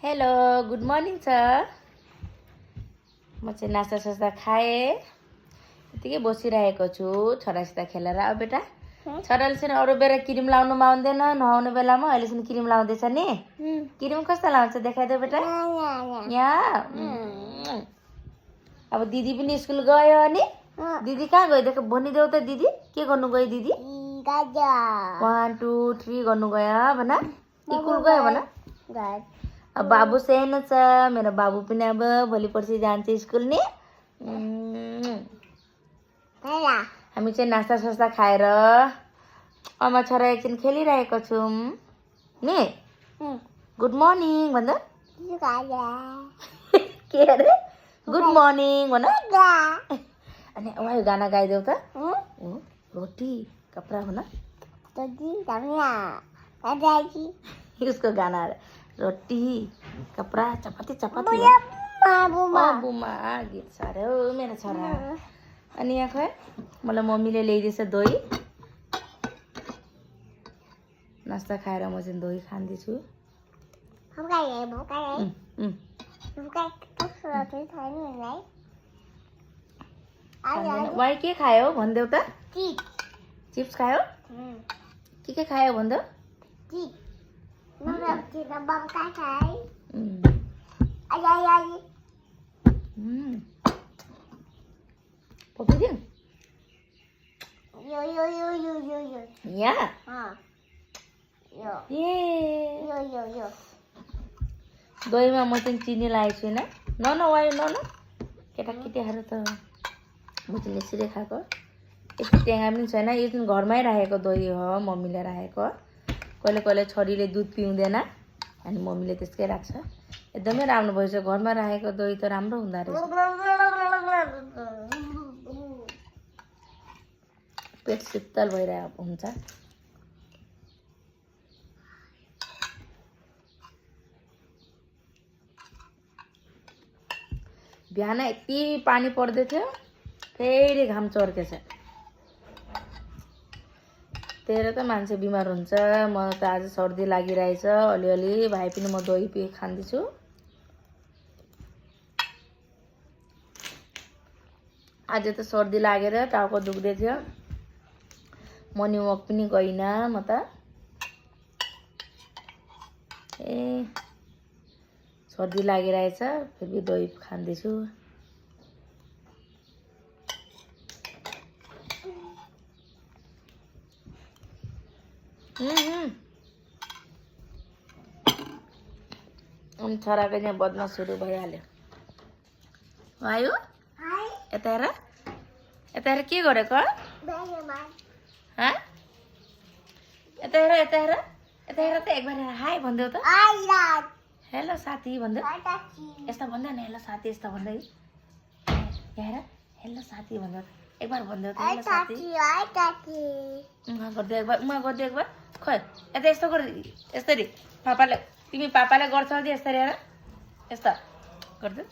Hello good morning sir. म चाहिँ नास्ता सास्ता खाएँ, यतिकै बसिरहेको छु छोरासित खेलेर। अब बेटा छोराले चाहिँ अरू बेला क्रिम लाउनु मान्दैन, नुहाउने बेलामा अहिलेसम्म क्रिम लाउँदैछ नि। क्रिम कस्तो लाउँछ देखाइदेऊ बेटा। यहाँ अब दिदी पनि स्कुल गयो अनि दिदी कहाँ गयो देख भनिदेऊ त। दिदी के गर्नु गयो? दिदी 1 2 3 गर्नु गयो भन। स्कुल गयो भन। अब बाबु सानो छ मेरो, बाबु पनि अब भोलि पर्सि जान्छ स्कुल नि। हामी चाहिँ नास्ता सास्ता खाएर आमा छोरा एकछिन खेलिरहेको छौँ नि। गुड मर्निङ भन्दा के अरे गुड मर्निङ भन। अनि वायो गाना गाइदेऊ त। रोटी कपडा भन। उसको गाना रोटी कपडा चपाती चपाती बुमा गीत छ अरे हो मेरो छोरा। अनि यहाँ खै मलाई मम्मीले ल्याइदिएछ दही। नास्ता खाएर म चाहिँ दही खाँदैछु। वाइ के खायो भनिदेऊ त। चिप्स खायो? के खायो भनिदेऊ। दहीमा म चाहिँ चिनी लगाएको छुइनँ। न वाइ न केटाकेटीहरू त म चाहिँ यसरी खाएको। यति टेङ्गा पनि छैन। यो चाहिँ घरमै राखेको दही हो, मम्मीले राखेको। कहिले कहिले छोरीले दुध पिउँदैन अनि मम्मीले त्यसकै राख्छ। एकदमै राम्रो भएछ। घरमा राखेको दही त राम्रो हुँदो रहेछ। पेट शीतल भइरहेको हुन्छ। बिहान यति पानी पर्दै थियो, फेरि घाम चर्केछ। त्यही त मान्छे बिमार हुन्छ। म त आज सर्दी लागिरहेछ अलिअलि। भाइ पनि म दही खाँदैछु। आज त सर्दी लागेर टाउको दुख्दै थियो। मर्निङ वक पनि गइनँ म त। सर्दी लागिरहेछ फेरि दही खाँदैछु। अनि छोराको यहाँ बदमास सुरु भइहाल्यो। आयो यता हेर, यता हेर के गरेको? यता हेर यता हेर यता हेर त। एक बार हाई भनिदेऊ त। हेलो साथी भनिदेऊ। यस्तो भन्दैन हेलो साथी, यस्तो भन्दै। यहाँ हेर हेलो साथी भनिदेऊ। एक बार भनिदेऊ त हेलो साथी। गरिदियो एक बार, गरिदियो एक बार। खोइ यता यस्तो गर, यसरी पापाले, तिमी पापाले गर्छौ कि यसरी हेर यस्तो गरिदेऊ।